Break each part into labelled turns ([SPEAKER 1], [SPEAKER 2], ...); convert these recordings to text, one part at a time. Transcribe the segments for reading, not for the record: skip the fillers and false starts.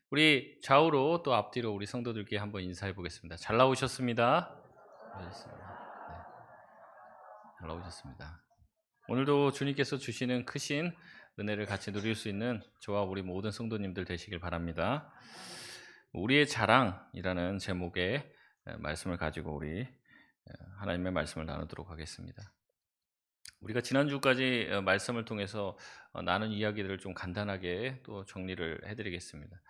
[SPEAKER 1] 우리 좌우로 또 앞뒤로 우리 성도들께 한번 인사해 보겠습니다. 잘 나오셨습니다. 네, 잘 나오셨습니다. 오늘도 주님께서 주시는 크신 은혜를 같이 누릴 수 있는 저와 우리 모든 성도님들 되시길 바랍니다. 우리의 자랑이라는 제목의 말씀을 가지고 우리 하나님의 말씀을 나누도록 하겠습니다. 우리가 지난주까지 말씀을 통해서 나눈 이야기들을 좀 간단하게 또 정리를 해드리겠습니다.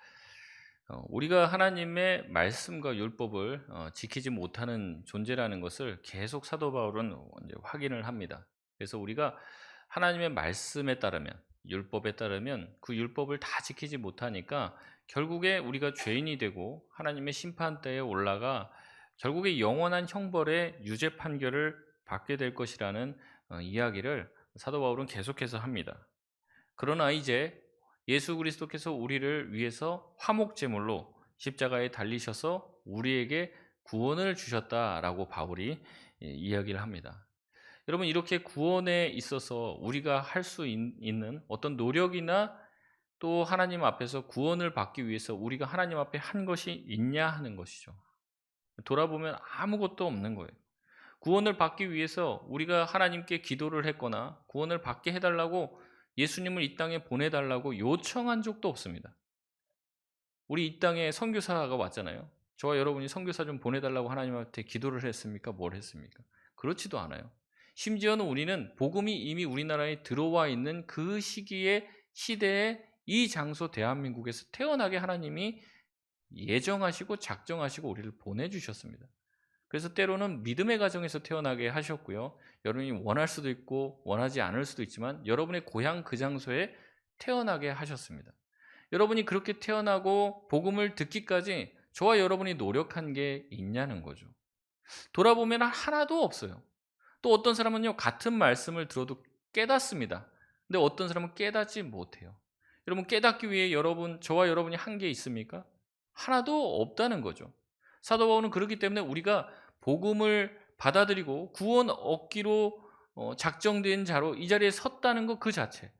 [SPEAKER 1] 우리가 하나님의 말씀과 율법을 지키지 못하는 존재라는 것을 계속 사도 바울은 이제 확인을 합니다. 그래서 우리가 하나님의 말씀에 따르면, 율법에 따르면 그 율법을 다 지키지 못하니까 결국에 우리가 죄인이 되고 하나님의 심판대에 올라가 결국에 영원한 형벌의 유죄 판결을 받게 될 것이라는 이야기를 사도 바울은 계속해서 합니다. 그러나 이제 예수 그리스도께서 우리를 위해서 화목제물로 십자가에 달리셔서 우리에게 구원을 주셨다라고 바울이 이야기를 합니다. 여러분, 이렇게 구원에 있어서 우리가 할 수 있는 어떤 노력이나 또 하나님 앞에서 구원을 받기 위해서 우리가 하나님 앞에 한 것이 있냐 하는 것이죠. 돌아보면 아무것도 없는 거예요. 구원을 받기 위해서 우리가 하나님께 기도를 했거나 구원을 받게 해달라고 예수님을 이 땅에 보내달라고 요청한 적도 없습니다. 우리 이 땅에 선교사가 왔잖아요. 저와 여러분이 선교사 좀 보내달라고 하나님한테 기도를 했습니까? 뭘 했습니까? 그렇지도 않아요. 심지어는 우리는 복음이 이미 우리나라에 들어와 있는 그 시대에 이 장소 대한민국에서 태어나게 하나님이 예정하시고 작정하시고 우리를 보내주셨습니다. 그래서 때로는 믿음의 가정에서 태어나게 하셨고요. 여러분이 원할 수도 있고 원하지 않을 수도 있지만 여러분의 고향 그 장소에 태어나게 하셨습니다. 여러분이 그렇게 태어나고 복음을 듣기까지 저와 여러분이 노력한 게 있냐는 거죠. 돌아보면 하나도 없어요. 또 어떤 사람은요, 같은 말씀을 들어도 깨닫습니다. 근데 어떤 사람은 깨닫지 못해요. 여러분, 깨닫기 위해 저와 여러분이 한 게 있습니까? 하나도 없다는 거죠. 사도 바울은 그렇기 때문에 우리가 복음을 받아들이고 구원 얻기로 작정된 자로 이 자리에 섰다는 것 그 자체,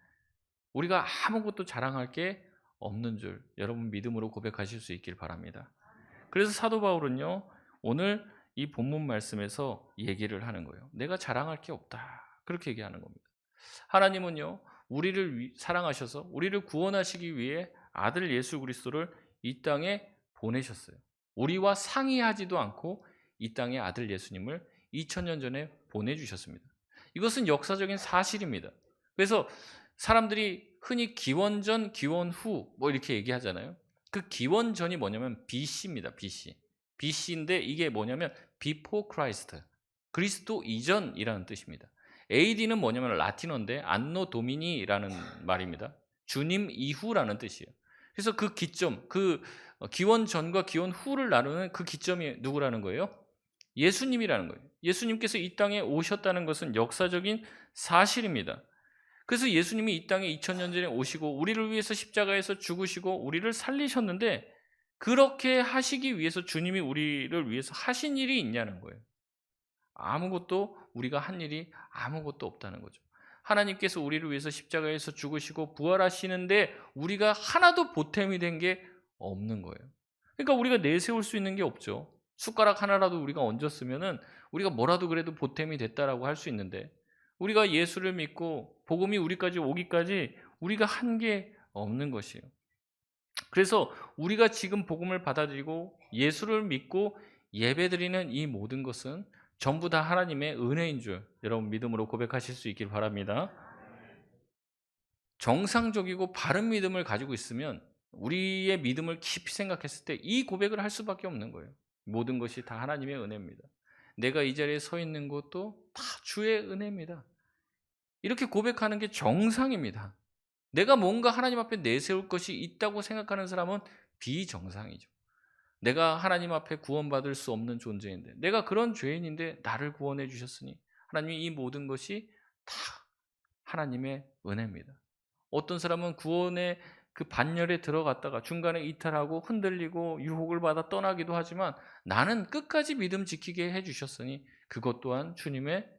[SPEAKER 1] 우리가 아무것도 자랑할 게 없는 줄 여러분 믿음으로 고백하실 수 있길 바랍니다. 그래서 사도 바울은요, 오늘 이 본문 말씀에서 얘기를 하는 거예요. 내가 자랑할 게 없다. 그렇게 얘기하는 겁니다. 하나님은요, 우리를 사랑하셔서 우리를 구원하시기 위해 아들 예수 그리스도를 이 땅에 보내셨어요. 우리와 상의하지도 않고 이 땅에 아들 예수님을 2000년 전에 보내주셨습니다. 이것은 역사적인 사실입니다. 그래서 사람들이 흔히 기원전, 기원후 뭐 이렇게 얘기하잖아요. 그 기원전이 뭐냐면 BC입니다. BC. BC인데 이게 뭐냐면 Before Christ. 그리스도 이전이라는 뜻입니다. AD는 뭐냐면 라틴어인데 안노 도미니라는 말입니다. 주님 이후라는 뜻이에요. 그래서 그 기점, 그 기원 전과 기원 후를 나누는 그 기점이 누구라는 거예요? 예수님이라는 거예요. 예수님께서 이 땅에 오셨다는 것은 역사적인 사실입니다. 그래서 예수님이 이 땅에 2000년 전에 오시고 우리를 위해서 십자가에서 죽으시고 우리를 살리셨는데, 그렇게 하시기 위해서 주님이 우리를 위해서 하신 일이 있냐는 거예요. 아무것도, 우리가 한 일이 아무것도 없다는 거죠. 하나님께서 우리를 위해서 십자가에서 죽으시고 부활하시는데 우리가 하나도 보탬이 된 게 없는 거예요. 그러니까 우리가 내세울 수 있는 게 없죠. 숟가락 하나라도 우리가 얹었으면은 우리가 뭐라도 그래도 보탬이 됐다라고 할 수 있는데, 우리가 예수를 믿고 복음이 우리까지 오기까지 우리가 한 게 없는 것이에요. 그래서 우리가 지금 복음을 받아들이고 예수를 믿고 예배드리는 이 모든 것은 전부 다 하나님의 은혜인 줄 여러분 믿음으로 고백하실 수 있길 바랍니다. 정상적이고 바른 믿음을 가지고 있으면 우리의 믿음을 깊이 생각했을 때 이 고백을 할 수밖에 없는 거예요. 모든 것이 다 하나님의 은혜입니다. 내가 이 자리에 서 있는 것도 다 주의 은혜입니다. 이렇게 고백하는 게 정상입니다. 내가 뭔가 하나님 앞에 내세울 것이 있다고 생각하는 사람은 비정상이죠. 내가 하나님 앞에 구원받을 수 없는 존재인데, 내가 그런 죄인인데 나를 구원해 주셨으니 하나님이 이 모든 것이 다 하나님의 은혜입니다. 어떤 사람은 구원의 그 반열에 들어갔다가 중간에 이탈하고 흔들리고 유혹을 받아 떠나기도 하지만, 나는 끝까지 믿음 지키게 해주셨으니 그것 또한 주님의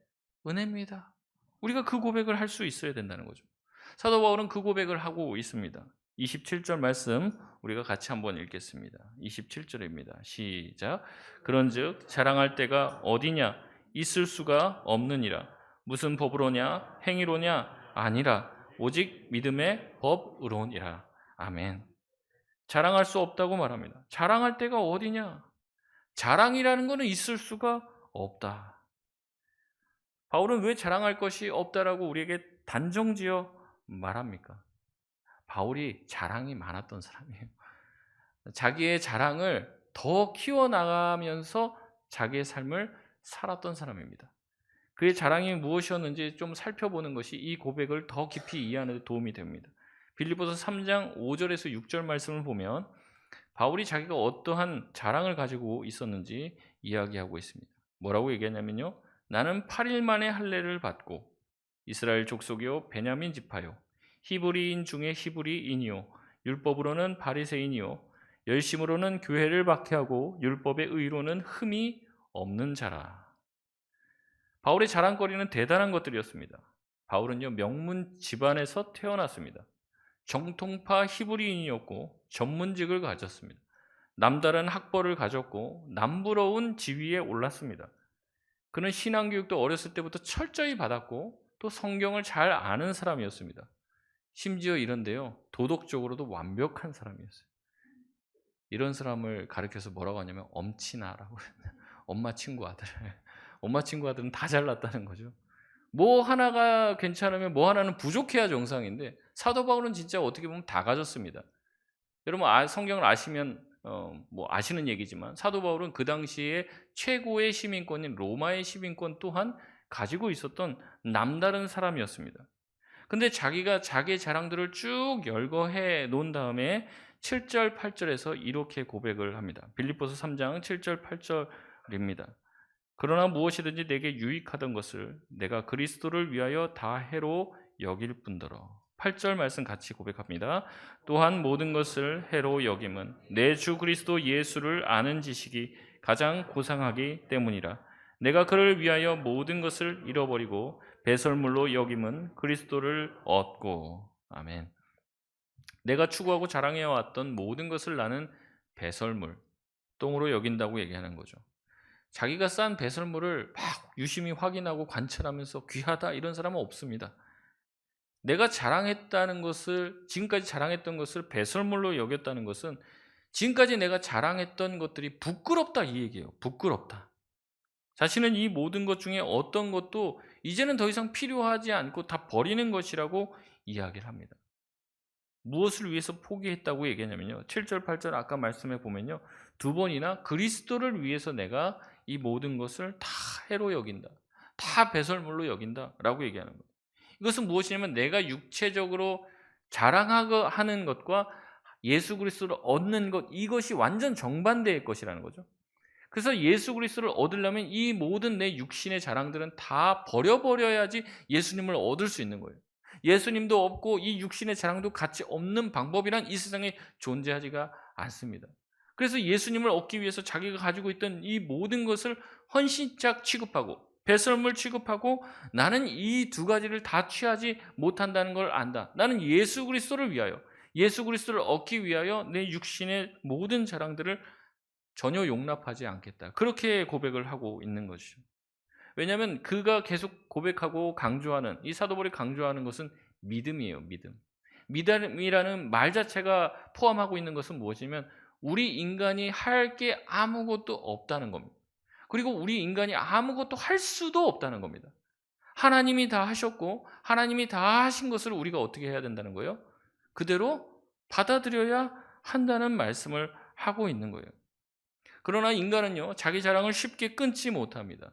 [SPEAKER 1] 은혜입니다. 우리가 그 고백을 할 수 있어야 된다는 거죠. 사도 바울은 그 고백을 하고 있습니다. 27절 말씀 우리가 같이 한번 읽겠습니다. 27절입니다. 시작. 그런즉 자랑할 때가 어디냐? 있을 수가 없느니라. 무슨 법으로냐? 행위로냐? 아니라 오직 믿음의 법으로니라. 아멘. 자랑할 수 없다고 말합니다. 자랑할 때가 어디냐? 자랑이라는 것은 있을 수가 없다. 바울은 왜 자랑할 것이 없다라고 우리에게 단정지어 말합니까? 바울이 자랑이 많았던 사람이에요. 자기의 자랑을 더 키워나가면서 자기의 삶을 살았던 사람입니다. 그의 자랑이 무엇이었는지 좀 살펴보는 것이 이 고백을 더 깊이 이해하는 데 도움이 됩니다. 빌립보서 3장 5절에서 6절 말씀을 보면 바울이 자기가 어떠한 자랑을 가지고 있었는지 이야기하고 있습니다. 뭐라고 얘기하냐면요. 나는 8일 만에 할례를 받고 이스라엘 족속이요 베냐민 지파요 히브리인 중에 히브리인이요 율법으로는 바리새인이요 열심으로는 교회를 박해하고 율법의 의로는 흠이 없는 자라. 바울의 자랑거리는 대단한 것들이었습니다. 바울은요 명문 집안에서 태어났습니다. 정통파 히브리인이었고 전문직을 가졌습니다. 남다른 학벌을 가졌고 남부러운 지위에 올랐습니다. 그는 신앙교육도 어렸을 때부터 철저히 받았고 또 성경을 잘 아는 사람이었습니다. 심지어 이런데요 도덕적으로도 완벽한 사람이었어요. 이런 사람을 가르쳐서 뭐라고 하냐면 엄친아라고 엄마 친구 아들. 엄마 친구 아들은 다 잘났다는 거죠. 뭐 하나가 괜찮으면 뭐 하나는 부족해야 정상인데 사도 바울은 진짜 어떻게 보면 다 가졌습니다. 여러분 성경을 아시면 뭐 아시는 얘기지만 사도 바울은 그 당시에 최고의 시민권인 로마의 시민권 또한 가지고 있었던 남다른 사람이었습니다. 근데 자기가 자기의 자랑들을 쭉 열거해 놓은 다음에 7절 8절에서 이렇게 고백을 합니다. 빌립보서 3장 7절 8절입니다. 그러나 무엇이든지 내게 유익하던 것을 내가 그리스도를 위하여 다 해로 여길 뿐더러. 8절 말씀 같이 고백합니다. 또한 모든 것을 해로 여김은 내 주 그리스도 예수를 아는 지식이 가장 고상하기 때문이라. 내가 그를 위하여 모든 것을 잃어버리고 배설물로 여김은 그리스도를 얻고. 아멘. 내가 추구하고 자랑해왔던 모든 것을 나는 배설물, 똥으로 여긴다고 얘기하는 거죠. 자기가 싼 배설물을 막 유심히 확인하고 관찰하면서 귀하다 이런 사람은 없습니다. 내가 자랑했다는 것을 지금까지 자랑했던 것을 배설물로 여겼다는 것은 지금까지 내가 자랑했던 것들이 부끄럽다 이 얘기예요. 부끄럽다. 자신은 이 모든 것 중에 어떤 것도 이제는 더 이상 필요하지 않고 다 버리는 것이라고 이야기를 합니다. 무엇을 위해서 포기했다고 얘기하냐면요. 7절 8절 아까 말씀해 보면요. 두 번이나 그리스도를 위해서 내가 이 모든 것을 다 해로 여긴다. 다 배설물로 여긴다라고 얘기하는 거예요. 이것은 무엇이냐면 내가 육체적으로 자랑하는 것과 예수 그리스도를 얻는 것 이것이 완전 정반대의 것이라는 거죠. 그래서 예수 그리스도를 얻으려면 이 모든 내 육신의 자랑들은 다 버려버려야지 예수님을 얻을 수 있는 거예요. 예수님도 없고 이 육신의 자랑도 같이 없는 방법이란 이 세상에 존재하지가 않습니다. 그래서 예수님을 얻기 위해서 자기가 가지고 있던 이 모든 것을 헌신짝 취급하고 배설물 취급하고 나는 이 두 가지를 다 취하지 못한다는 걸 안다. 나는 예수 그리스도를 위하여 예수 그리스도를 얻기 위하여 내 육신의 모든 자랑들을 전혀 용납하지 않겠다. 그렇게 고백을 하고 있는 것이죠. 왜냐하면 그가 계속 고백하고 강조하는 이 사도 바울이 강조하는 것은 믿음이에요. 믿음. 믿음이라는 말 자체가 포함하고 있는 것은 무엇이냐면 우리 인간이 할 게 아무것도 없다는 겁니다. 그리고 우리 인간이 아무것도 할 수도 없다는 겁니다. 하나님이 다 하셨고 하나님이 다 하신 것을 우리가 어떻게 해야 된다는 거예요? 그대로 받아들여야 한다는 말씀을 하고 있는 거예요. 그러나 인간은요, 자기 자랑을 쉽게 끊지 못합니다.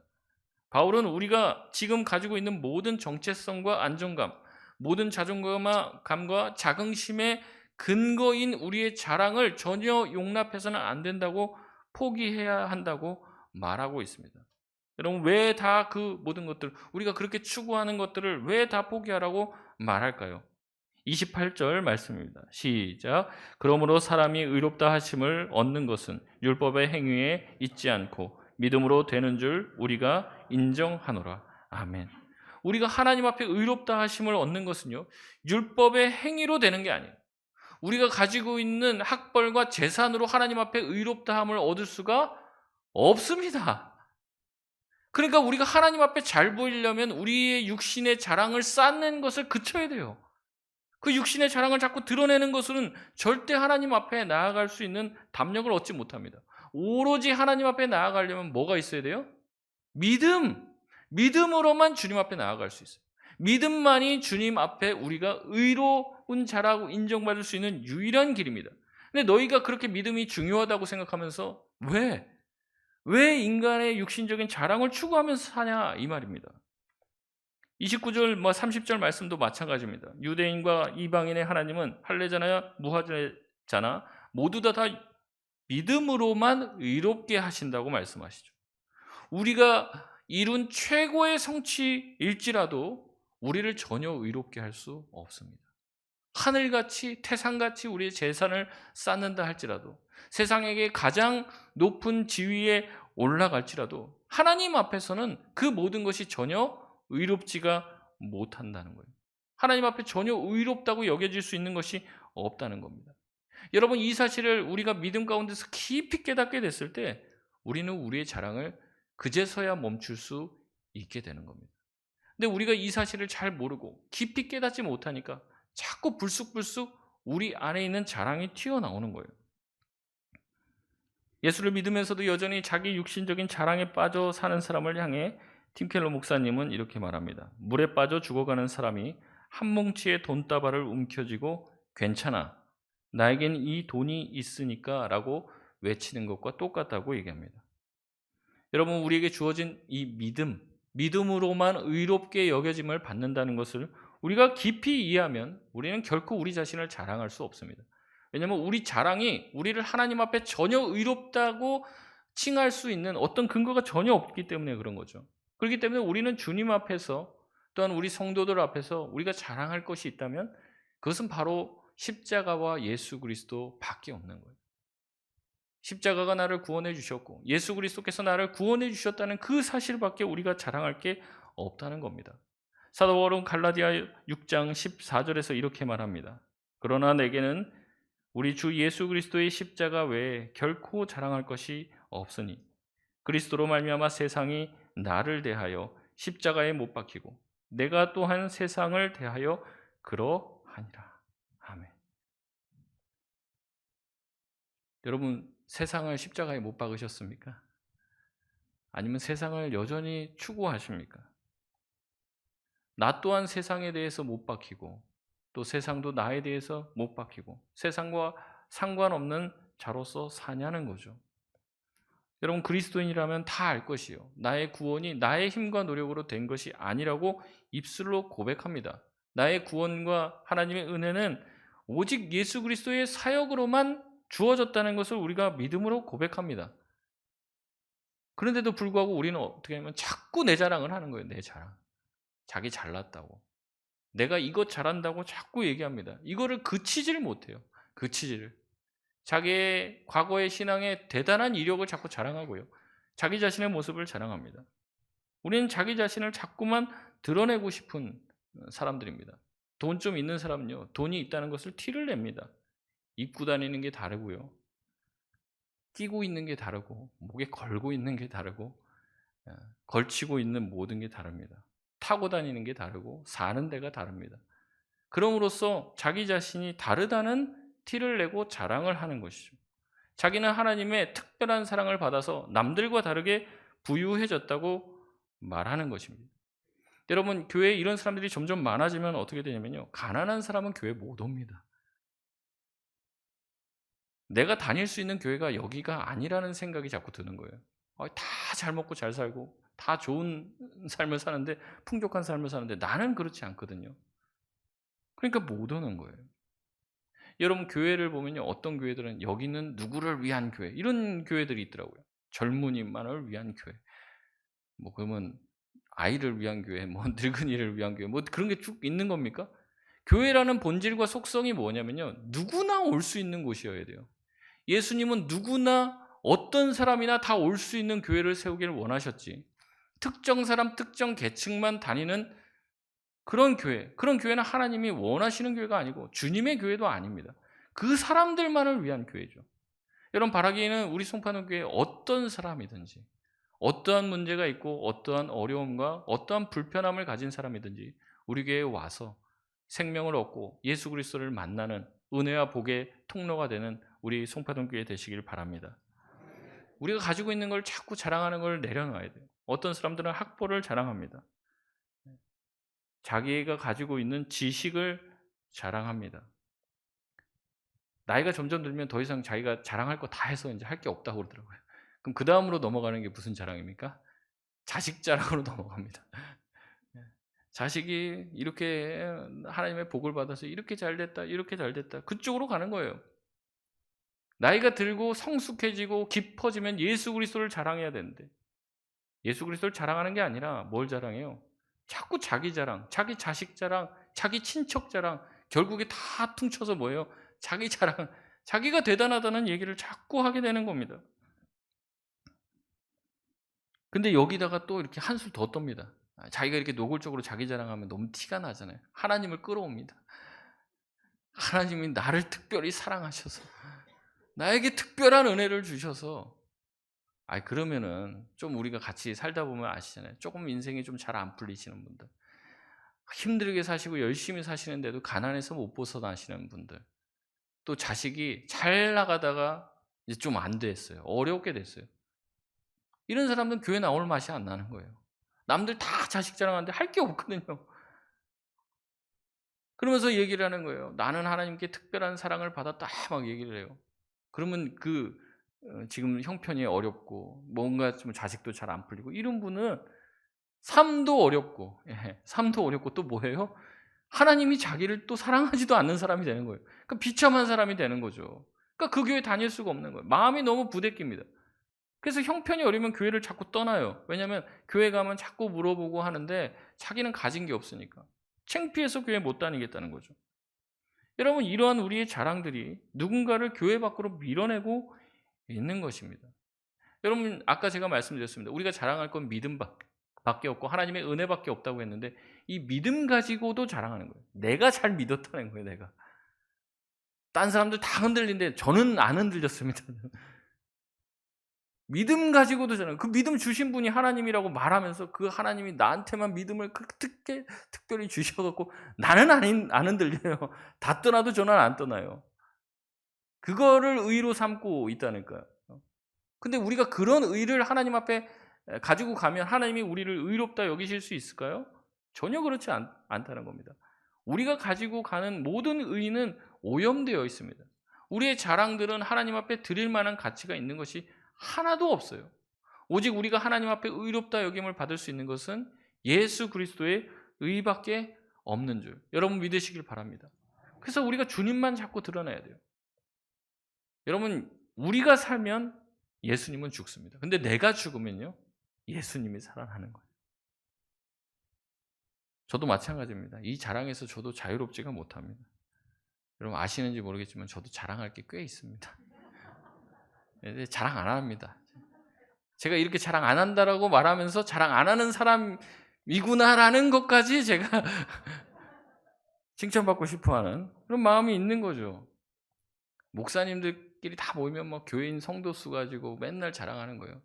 [SPEAKER 1] 바울은 우리가 지금 가지고 있는 모든 정체성과 안정감, 모든 자존감과 자긍심의 근거인 우리의 자랑을 전혀 용납해서는 안 된다고 포기해야 한다고 말하고 있습니다. 여러분, 왜 다 그 모든 것들, 우리가 그렇게 추구하는 것들을 왜 다 포기하라고 말할까요? 28절 말씀입니다. 시작. 그러므로 사람이 의롭다 하심을 얻는 것은 율법의 행위에 있지 않고 믿음으로 되는 줄 우리가 인정하노라. 아멘. 우리가 하나님 앞에 의롭다 하심을 얻는 것은요, 율법의 행위로 되는 게 아니에요. 우리가 가지고 있는 학벌과 재산으로 하나님 앞에 의롭다함을 얻을 수가 없습니다. 그러니까 우리가 하나님 앞에 잘 보이려면 우리의 육신의 자랑을 쌓는 것을 그쳐야 돼요. 그 육신의 자랑을 자꾸 드러내는 것은 절대 하나님 앞에 나아갈 수 있는 담력을 얻지 못합니다. 오로지 하나님 앞에 나아가려면 뭐가 있어야 돼요? 믿음. 믿음으로만 주님 앞에 나아갈 수 있어요. 믿음만이 주님 앞에 우리가 의로운 자라고 인정받을 수 있는 유일한 길입니다. 근데 너희가 그렇게 믿음이 중요하다고 생각하면서 왜 인간의 육신적인 자랑을 추구하면서 사냐 이 말입니다. 29절 30절 말씀도 마찬가지입니다. 유대인과 이방인의 하나님은 할례자나 무할례자나 모두 다 믿음으로만 의롭게 하신다고 말씀하시죠. 우리가 이룬 최고의 성취일지라도 우리를 전혀 의롭게 할 수 없습니다. 하늘같이 태산같이 우리의 재산을 쌓는다 할지라도, 세상에게 가장 높은 지위에 올라갈지라도 하나님 앞에서는 그 모든 것이 전혀 의롭지가 못한다는 거예요. 하나님 앞에 전혀 의롭다고 여겨질 수 있는 것이 없다는 겁니다. 여러분, 이 사실을 우리가 믿음 가운데서 깊이 깨닫게 됐을 때 우리는 우리의 자랑을 그제서야 멈출 수 있게 되는 겁니다. 근데 우리가 이 사실을 잘 모르고 깊이 깨닫지 못하니까 자꾸 불쑥불쑥 우리 안에 있는 자랑이 튀어나오는 거예요. 예수를 믿으면서도 여전히 자기 육신적인 자랑에 빠져 사는 사람을 향해 팀 켈러 목사님은 이렇게 말합니다. 물에 빠져 죽어가는 사람이 한 뭉치의 돈다발을 움켜쥐고 괜찮아, 나에겐 이 돈이 있으니까 라고 외치는 것과 똑같다고 얘기합니다. 여러분, 우리에게 주어진 이 믿음으로만 의롭게 여겨짐을 받는다는 것을 우리가 깊이 이해하면 우리는 결코 우리 자신을 자랑할 수 없습니다. 왜냐하면 우리 자랑이 우리를 하나님 앞에 전혀 의롭다고 칭할 수 있는 어떤 근거가 전혀 없기 때문에 그런 거죠. 그렇기 때문에 우리는 주님 앞에서, 또한 우리 성도들 앞에서 우리가 자랑할 것이 있다면 그것은 바로 십자가와 예수 그리스도밖에 없는 거예요. 십자가가 나를 구원해 주셨고 예수 그리스도께서 나를 구원해 주셨다는 그 사실밖에 우리가 자랑할 게 없다는 겁니다. 사도 바울은 갈라디아 6장 14절에서 이렇게 말합니다. 그러나 내게는 우리 주 예수 그리스도의 십자가 외에 결코 자랑할 것이 없으니 그리스도로 말미암아 세상이 나를 대하여 십자가에 못 박히고 내가 또한 세상을 대하여 그러하니라. 아멘. 여러분, 세상을 십자가에 못 박으셨습니까? 아니면 세상을 여전히 추구하십니까? 나 또한 세상에 대해서 못 박히고 또 세상도 나에 대해서 못 박히고 세상과 상관없는 자로서 사냐는 거죠. 여러분, 그리스도인이라면 다 알 것이요. 나의 구원이 나의 힘과 노력으로 된 것이 아니라고 입술로 고백합니다. 나의 구원과 하나님의 은혜는 오직 예수 그리스도의 사역으로만 주어졌다는 것을 우리가 믿음으로 고백합니다. 그런데도 불구하고 우리는 어떻게 하면 자꾸 내 자랑을 하는 거예요. 내 자랑. 자기 잘났다고. 내가 이것 잘한다고 자꾸 얘기합니다. 이거를 그치지를 못해요. 그치지를. 자기의 과거의 신앙에 대단한 이력을 자꾸 자랑하고요. 자기 자신의 모습을 자랑합니다. 우리는 자기 자신을 자꾸만 드러내고 싶은 사람들입니다. 돈 좀 있는 사람은요, 돈이 있다는 것을 티를 냅니다. 입고 다니는 게 다르고요. 끼고 있는 게 다르고, 목에 걸고 있는 게 다르고, 걸치고 있는 모든 게 다릅니다. 타고 다니는 게 다르고, 사는 데가 다릅니다. 그럼으로써 자기 자신이 다르다는 티를 내고 자랑을 하는 것이죠. 자기는 하나님의 특별한 사랑을 받아서 남들과 다르게 부유해졌다고 말하는 것입니다. 여러분, 교회에 이런 사람들이 점점 많아지면 어떻게 되냐면요, 가난한 사람은 교회 못 옵니다. 내가 다닐 수 있는 교회가 여기가 아니라는 생각이 자꾸 드는 거예요. 다 잘 먹고 잘 살고 다 좋은 삶을 사는데, 풍족한 삶을 사는데 나는 그렇지 않거든요. 그러니까 못 오는 거예요. 여러분, 교회를 보면요, 어떤 교회들은 여기는 누구를 위한 교회, 이런 교회들이 있더라고요. 젊은이만을 위한 교회, 그러면 아이를 위한 교회, 늙은이를 위한 교회, 그런 게 쭉 있는 겁니까? 교회라는 본질과 속성이 뭐냐면요, 누구나 올 수 있는 곳이어야 돼요. 예수님은 누구나 어떤 사람이나 다 올 수 있는 교회를 세우기를 원하셨지, 특정 사람, 특정 계층만 다니는 그런 교회는 하나님이 원하시는 교회가 아니고 주님의 교회도 아닙니다. 그 사람들만을 위한 교회죠. 여러분, 바라기는 우리 송파동교회 어떤 사람이든지, 어떠한 문제가 있고 어떠한 어려움과 어떠한 불편함을 가진 사람이든지 우리 교회에 와서 생명을 얻고 예수 그리스도를 만나는 은혜와 복의 통로가 되는 우리 송파동교회 되시길 바랍니다. 우리가 가지고 있는 걸 자꾸 자랑하는 걸 내려놔야 돼요. 어떤 사람들은 학벌을 자랑합니다. 자기가 가지고 있는 지식을 자랑합니다. 나이가 점점 들면 더 이상 자기가 자랑할 거 다 해서 이제 할 게 없다고 그러더라고요. 그럼 그 다음으로 넘어가는 게 무슨 자랑입니까? 자식 자랑으로 넘어갑니다. 자식이 이렇게 하나님의 복을 받아서 이렇게 잘 됐다, 이렇게 잘 됐다. 그쪽으로 가는 거예요. 나이가 들고 성숙해지고 깊어지면 예수 그리스도를 자랑해야 되는데 예수 그리스도를 자랑하는 게 아니라 뭘 자랑해요? 자꾸 자기 자랑, 자기 자식 자랑, 자기 친척 자랑, 결국에 다 퉁쳐서 뭐예요? 자기 자랑, 자기가 대단하다는 얘기를 자꾸 하게 되는 겁니다. 근데 여기다가 또 이렇게 한술 더 떱니다. 자기가 이렇게 노골적으로 자기 자랑하면 너무 티가 나잖아요. 하나님을 끌어옵니다. 하나님이 나를 특별히 사랑하셔서 나에게 특별한 은혜를 주셔서 그러면은 좀 우리가 같이 살다 보면 아시잖아요. 조금 인생이 좀 잘 안 풀리시는 분들, 힘들게 사시고 열심히 사시는데도 가난해서 못 벗어나시는 분들, 또 자식이 잘 나가다가 이제 좀 안 됐어요. 어렵게 됐어요. 이런 사람들은 교회 나올 맛이 안 나는 거예요. 남들 다 자식 자랑하는데 할 게 없거든요. 그러면서 얘기를 하는 거예요. 나는 하나님께 특별한 사랑을 받았다 막 얘기를 해요. 그러면 지금 형편이 어렵고 뭔가 좀 자식도 잘 안 풀리고 이런 분은 삶도 어렵고, 삶도 어렵고 또 뭐예요? 하나님이 자기를 또 사랑하지도 않는 사람이 되는 거예요. 그러니까 비참한 사람이 되는 거죠. 그러니까 그 교회 다닐 수가 없는 거예요. 마음이 너무 부대낍니다. 그래서 형편이 어려우면 교회를 자꾸 떠나요. 왜냐하면 교회 가면 자꾸 물어보고 하는데 자기는 가진 게 없으니까. 창피해서 교회 못 다니겠다는 거죠. 여러분, 이러한 우리의 자랑들이 누군가를 교회 밖으로 밀어내고 있는 것입니다. 여러분, 아까 제가 말씀드렸습니다. 우리가 자랑할 건 믿음밖에 없고 하나님의 은혜밖에 없다고 했는데 이 믿음 가지고도 자랑하는 거예요. 내가 잘 믿었다는 거예요. 내가. 딴 사람들 다 흔들리는데 저는 안 흔들렸습니다. 믿음 가지고도 자랑. 그 믿음 주신 분이 하나님이라고 말하면서 그 하나님이 나한테만 믿음을 특별히 주셔갖고 나는 안 흔들려요. 다 떠나도 저는 안 떠나요. 그거를 의로 삼고 있다니까요. 근데 우리가 그런 의를 하나님 앞에 가지고 가면 하나님이 우리를 의롭다 여기실 수 있을까요? 전혀 그렇지 않다는 겁니다. 우리가 가지고 가는 모든 의는 오염되어 있습니다. 우리의 자랑들은 하나님 앞에 드릴 만한 가치가 있는 것이 하나도 없어요. 오직 우리가 하나님 앞에 의롭다 여김을 받을 수 있는 것은 예수 그리스도의 의밖에 없는 줄 여러분 믿으시길 바랍니다. 그래서 우리가 주님만 자꾸 드러내야 돼요. 여러분, 우리가 살면 예수님은 죽습니다. 근데 내가 죽으면요, 예수님이 살아나는 거예요. 저도 마찬가지입니다. 이 자랑에서 저도 자유롭지가 못합니다. 여러분 아시는지 모르겠지만 저도 자랑할 게 꽤 있습니다. 자랑 안 합니다. 제가 이렇게 자랑 안 한다라고 말하면서 자랑 안 하는 사람이구나라는 것까지 제가 칭찬받고 싶어하는 그런 마음이 있는 거죠. 목사님들끼리 다 모이면 뭐 교인 성도 수 가지고 맨날 자랑하는 거예요.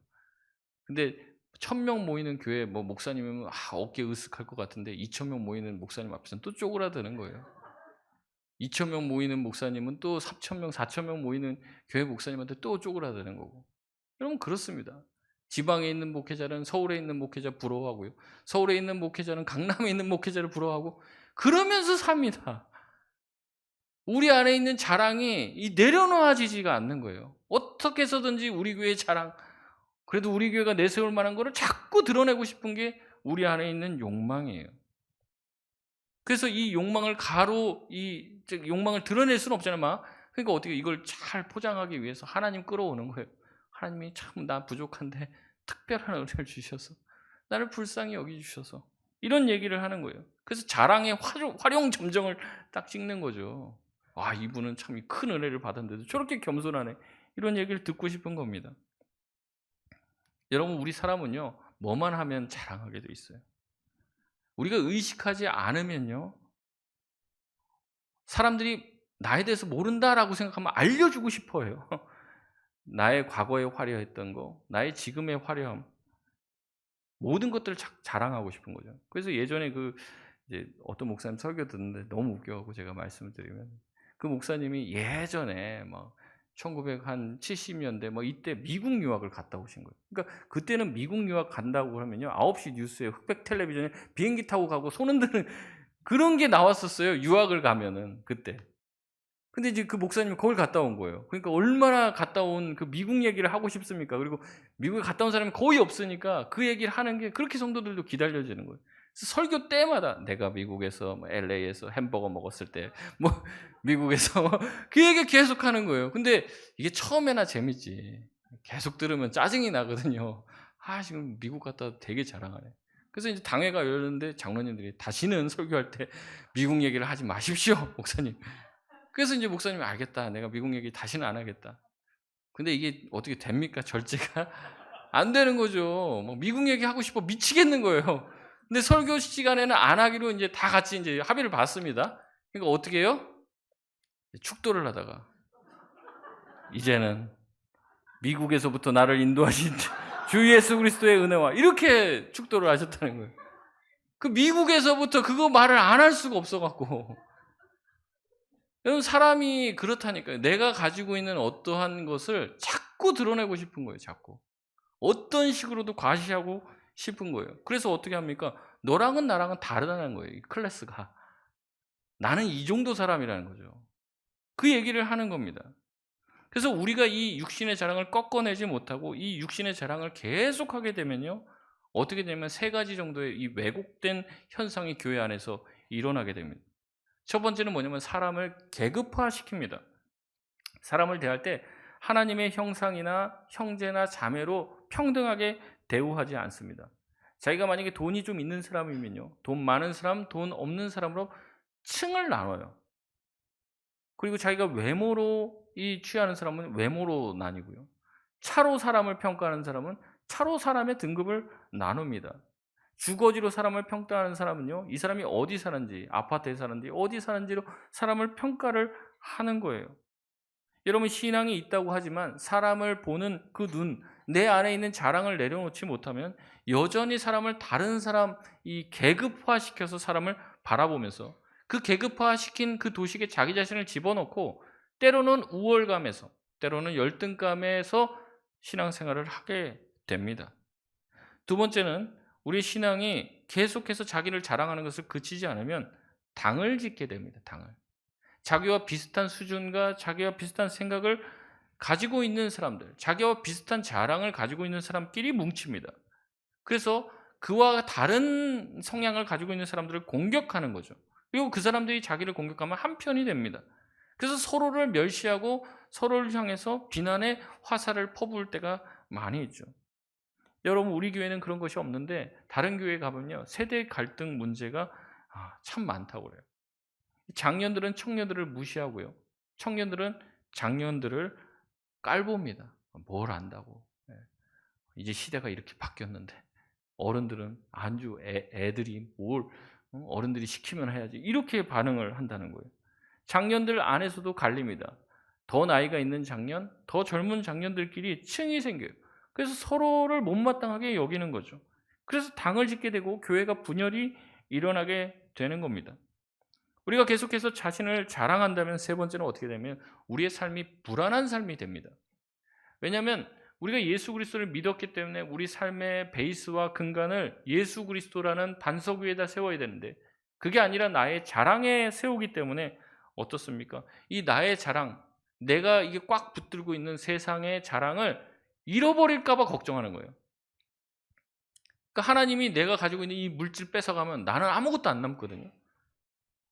[SPEAKER 1] 근데 1000명 모이는 교회 뭐 목사님이면 어깨 으쓱할 것 같은데 2000명 모이는 목사님 앞에서는 또 쪼그라드는 거예요. 2000명 모이는 목사님은 또 3000명, 4000명 모이는 교회 목사님한테 또 쪼그라드는 거고. 여러분 그렇습니다. 지방에 있는 목회자는 서울에 있는 목회자 부러워하고요. 서울에 있는 목회자는 강남에 있는 목회자를 부러워하고 그러면서 삽니다. 우리 안에 있는 자랑이 내려놓아지지가 않는 거예요. 어떻게 해서든지 우리 교회의 자랑, 그래도 우리 교회가 내세울 만한 거를 자꾸 드러내고 싶은 게 우리 안에 있는 욕망이에요. 그래서 이 욕망을 욕망을 드러낼 수는 없잖아요. 그러니까 어떻게 이걸 잘 포장하기 위해서 하나님 끌어오는 거예요. 하나님이 참 나 부족한데 특별한 은혜를 주셔서 나를 불쌍히 여기주셔서 이런 얘기를 하는 거예요. 그래서 자랑의 활용점정을 딱 찍는 거죠. 이분은 참 큰 은혜를 받았는데도 저렇게 겸손하네. 이런 얘기를 듣고 싶은 겁니다. 여러분 우리 사람은요 뭐만 하면 자랑하게 돼 있어요. 우리가 의식하지 않으면요 사람들이 나에 대해서 모른다라고 생각하면 알려주고 싶어요. 나의 과거에 화려했던 거, 나의 지금의 화려함, 모든 것들을 자랑하고 싶은 거죠. 그래서 예전에 이제 어떤 목사님 설교 듣는데 너무 웃겨갖고 제가 말씀을 드리면, 그 목사님이 예전에 막 1970년대 뭐 이때 미국 유학을 갔다 오신 거예요. 그러니까 그때는 미국 유학 간다고 그러면요, 9시 뉴스에 흑백 텔레비전에 비행기 타고 가고 손 흔드는 그런 게 나왔었어요. 유학을 가면은 그때. 근데 이제 그 목사님이 거길 갔다 온 거예요. 그러니까 얼마나 갔다 온 그 미국 얘기를 하고 싶습니까? 그리고 미국에 갔다 온 사람이 거의 없으니까 그 얘기를 하는 게 그렇게 성도들도 기다려지는 거예요. 그래서 설교 때마다 내가 미국에서 뭐 LA에서 햄버거 먹었을 때 뭐 미국에서 그 얘기 계속 하는 거예요. 근데 이게 처음에나 재밌지. 계속 들으면 짜증이 나거든요. 아, 지금 미국 갔다 와도 되게 자랑하네. 그래서 이제 당회가 열렸는데 장로님들이 다시는 설교할 때 미국 얘기를 하지 마십시오, 목사님. 그래서 이제 목사님이 알겠다. 내가 미국 얘기 다시는 안 하겠다. 근데 이게 어떻게 됩니까? 절제가 안 되는 거죠. 뭐 미국 얘기 하고 싶어 미치겠는 거예요. 근데 설교 시간에는 안 하기로 이제 다 같이 이제 합의를 봤습니다. 그러니까 어떻게 해요? 축도를 하다가 이제는 미국에서부터 나를 인도하신 주 예수 그리스도의 은혜와 이렇게 축도를 하셨다는 거예요. 그 미국에서부터 그거 말을 안 할 수가 없어갖고. 여러분, 사람이 그렇다니까요. 내가 가지고 있는 어떠한 것을 자꾸 드러내고 싶은 거예요. 자꾸. 어떤 식으로도 과시하고 싶은 거예요. 그래서 어떻게 합니까? 너랑은 나랑은 다르다는 거예요. 이 클래스가. 나는 이 정도 사람이라는 거죠. 그 얘기를 하는 겁니다. 그래서 우리가 이 육신의 자랑을 꺾어내지 못하고 이 육신의 자랑을 계속하게 되면요, 어떻게 되면 세 가지 정도의 이 왜곡된 현상이 교회 안에서 일어나게 됩니다. 첫 번째는 뭐냐면 사람을 계급화시킵니다. 사람을 대할 때 하나님의 형상이나 형제나 자매로 평등하게 대우하지 않습니다. 자기가 만약에 돈이 좀 있는 사람이면요, 돈 많은 사람, 돈 없는 사람으로 층을 나눠요. 그리고 자기가 외모로 취하는 사람은 외모로 나뉘고요. 차로 사람을 평가하는 사람은 차로 사람의 등급을 나눕니다. 주거지로 사람을 평가하는 사람은요, 이 사람이 어디 사는지, 아파트에 사는지, 어디 사는지로 사람을 평가를 하는 거예요. 여러분, 신앙이 있다고 하지만 사람을 보는 그 눈, 내 안에 있는 자랑을 내려놓지 못하면 여전히 사람을 다른 사람, 이 계급화시켜서 사람을 바라보면서 그 계급화시킨 그 도식에 자기 자신을 집어넣고 때로는 우월감에서, 때로는 열등감에서 신앙생활을 하게 됩니다. 두 번째는 우리 신앙이 계속해서 자기를 자랑하는 것을 그치지 않으면 당을 짓게 됩니다. 당을. 자기와 비슷한 수준과 자기와 비슷한 생각을 가지고 있는 사람들, 자기와 비슷한 자랑을 가지고 있는 사람끼리 뭉칩니다. 그래서 그와 다른 성향을 가지고 있는 사람들을 공격하는 거죠. 그리고 그 사람들이 자기를 공격하면 한편이 됩니다. 그래서 서로를 멸시하고 서로를 향해서 비난의 화살을 퍼부을 때가 많이 있죠. 여러분, 우리 교회는 그런 것이 없는데 다른 교회에 가보면요, 세대 갈등 문제가 참 많다고 그래요. 장년들은 청년들을 무시하고요, 청년들은 장년들을 깔봅니다. 뭘 안다고. 이제 시대가 이렇게 바뀌었는데 어른들은 안주 애들이 뭘 어른들이 시키면 해야지, 이렇게 반응을 한다는 거예요. 장년들 안에서도 갈립니다. 더 나이가 있는 장년, 더 젊은 장년들끼리 층이 생겨요. 그래서 서로를 못마땅하게 여기는 거죠. 그래서 당을 짓게 되고 교회가 분열이 일어나게 되는 겁니다. 우리가 계속해서 자신을 자랑한다면 세 번째는 어떻게 되면 우리의 삶이 불안한 삶이 됩니다. 왜냐하면 우리가 예수 그리스도를 믿었기 때문에 우리 삶의 베이스와 근간을 예수 그리스도라는 반석 위에다 세워야 되는데 그게 아니라 나의 자랑에 세우기 때문에 어떻습니까? 이 나의 자랑, 내가 이게 꽉 붙들고 있는 세상의 자랑을 잃어버릴까 봐 걱정하는 거예요. 그러니까 하나님이 내가 가지고 있는 이 물질 뺏어가면 나는 아무것도 안 남거든요.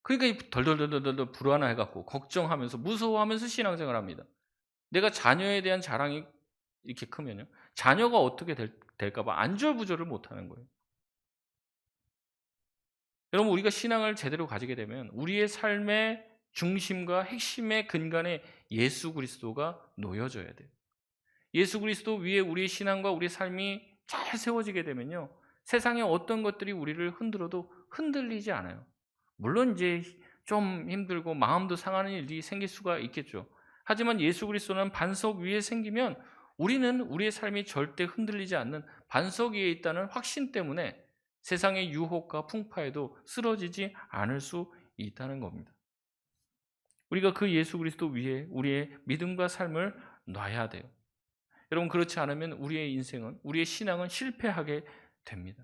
[SPEAKER 1] 그러니까 덜덜덜덜 불안해갖고 걱정하면서 무서워하면서 신앙생활을 합니다. 내가 자녀에 대한 자랑이 이렇게 크면요, 자녀가 어떻게 될까 봐 안절부절을 못하는 거예요. 여러분, 우리가 신앙을 제대로 가지게 되면 우리의 삶의 중심과 핵심의 근간에 예수 그리스도가 놓여져야 돼요. 예수 그리스도 위에 우리의 신앙과 우리의 삶이 잘 세워지게 되면요, 세상의 어떤 것들이 우리를 흔들어도 흔들리지 않아요. 물론 이제 좀 힘들고 마음도 상하는 일이 생길 수가 있겠죠. 하지만 예수 그리스도는 반석 위에 생기면 우리는 우리의 삶이 절대 흔들리지 않는 반석 위에 있다는 확신 때문에 세상의 유혹과 풍파에도 쓰러지지 않을 수 있다는 겁니다. 우리가 그 예수 그리스도 위에 우리의 믿음과 삶을 놔야 돼요. 여러분, 그렇지 않으면 우리의 인생은, 우리의 신앙은 실패하게 됩니다.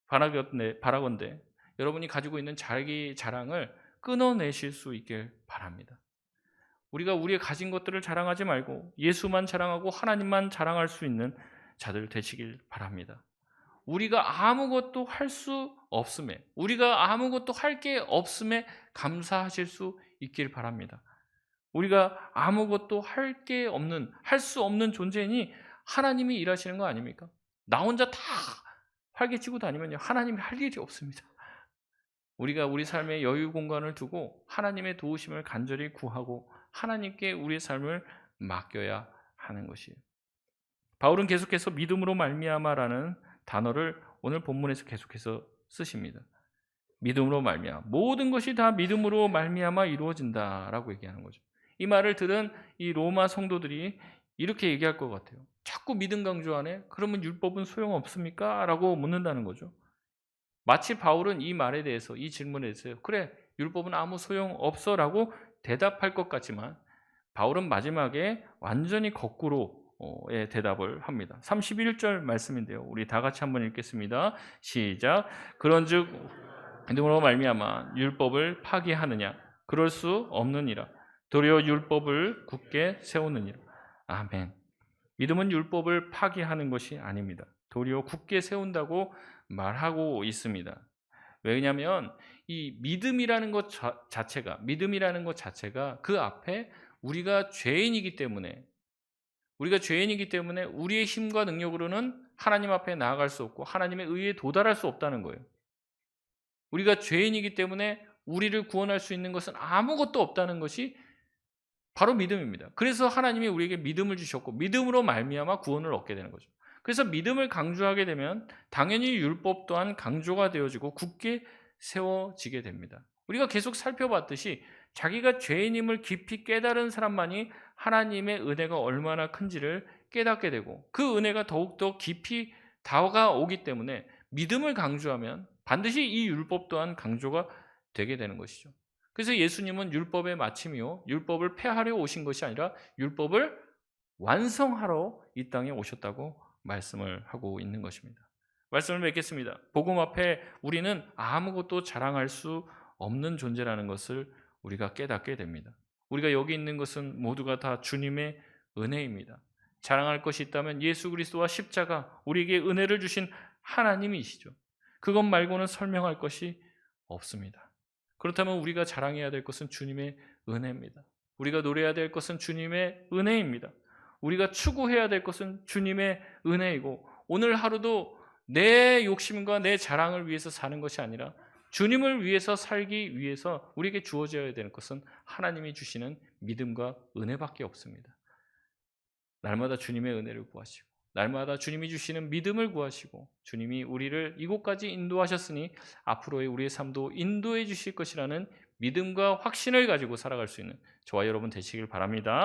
[SPEAKER 1] 바라건대 여러분이 가지고 있는 자기 자랑을 끊어내실 수 있길 바랍니다. 우리가 우리의 가진 것들을 자랑하지 말고 예수만 자랑하고 하나님만 자랑할 수 있는 자들 되시길 바랍니다. 우리가 아무것도 할 수 없음에, 우리가 아무것도 할 게 없음에 감사하실 수 있길 바랍니다. 우리가 아무것도 할 게 없는, 할 수 없는 존재니 하나님이 일하시는 거 아닙니까? 나 혼자 다 활개치고 다니면요, 하나님이 할 일이 없습니다. 우리가 우리 삶에 여유 공간을 두고 하나님의 도우심을 간절히 구하고 하나님께 우리의 삶을 맡겨야 하는 것이에요. 바울은 계속해서 믿음으로 말미암아라는 단어를 오늘 본문에서 계속해서 쓰십니다. 믿음으로 말미암아, 모든 것이 다 믿음으로 말미암아 이루어진다라고 얘기하는 거죠. 이 말을 들은 이 로마 성도들이 이렇게 얘기할 것 같아요. 자꾸 믿음 강조하네? 그러면 율법은 소용없습니까? 라고 묻는다는 거죠. 마치 바울은 이 말에 대해서, 이 질문에 대해서 그래, 율법은 아무 소용없어 라고 대답할 것 같지만 바울은 마지막에 완전히 거꾸로의 대답을 합니다. 31절 말씀인데요. 우리 다 같이 한번 읽겠습니다. 시작. 그런즉 믿음으로 말미암아 율법을 파기하느냐? 그럴 수 없느니라. 도리어 율법을 굳게 세우느니라. 아멘. 믿음은 율법을 파기하는 것이 아닙니다. 도리어 굳게 세운다고 말하고 있습니다. 왜냐하면 이 믿음이라는 것 자체가 그 앞에 우리가 죄인이기 때문에 우리의 힘과 능력으로는 하나님 앞에 나아갈 수 없고 하나님의 의에 도달할 수 없다는 거예요. 우리가 죄인이기 때문에 우리를 구원할 수 있는 것은 아무것도 없다는 것이 바로 믿음입니다. 그래서 하나님이 우리에게 믿음을 주셨고 믿음으로 말미암아 구원을 얻게 되는 거죠. 그래서 믿음을 강조하게 되면 당연히 율법 또한 강조가 되어지고 굳게 세워지게 됩니다. 우리가 계속 살펴봤듯이 자기가 죄인임을 깊이 깨달은 사람만이 하나님의 은혜가 얼마나 큰지를 깨닫게 되고 그 은혜가 더욱더 깊이 다가오기 때문에 믿음을 강조하면 반드시 이 율법 또한 강조가 되게 되는 것이죠. 그래서 예수님은 율법의 마침이요, 율법을 폐하려 오신 것이 아니라 율법을 완성하러 이 땅에 오셨다고 말씀을 하고 있는 것입니다. 말씀을 맺겠습니다. 복음 앞에 우리는 아무것도 자랑할 수 없는 존재라는 것을 우리가 깨닫게 됩니다. 우리가 여기 있는 것은 모두가 다 주님의 은혜입니다. 자랑할 것이 있다면 예수 그리스도와 십자가, 우리에게 은혜를 주신 하나님이시죠. 그것 말고는 설명할 것이 없습니다. 그렇다면 우리가 자랑해야 될 것은 주님의 은혜입니다. 우리가 노래해야 될 것은 주님의 은혜입니다. 우리가 추구해야 될 것은 주님의 은혜이고 오늘 하루도 내 욕심과 내 자랑을 위해서 사는 것이 아니라 주님을 위해서 살기 위해서 우리에게 주어져야 되는 것은 하나님이 주시는 믿음과 은혜밖에 없습니다. 날마다 주님의 은혜를 구하시고 날마다 주님이 주시는 믿음을 구하시고 주님이 우리를 이곳까지 인도하셨으니 앞으로의 우리의 삶도 인도해 주실 것이라는 믿음과 확신을 가지고 살아갈 수 있는 저와 여러분 되시길 바랍니다.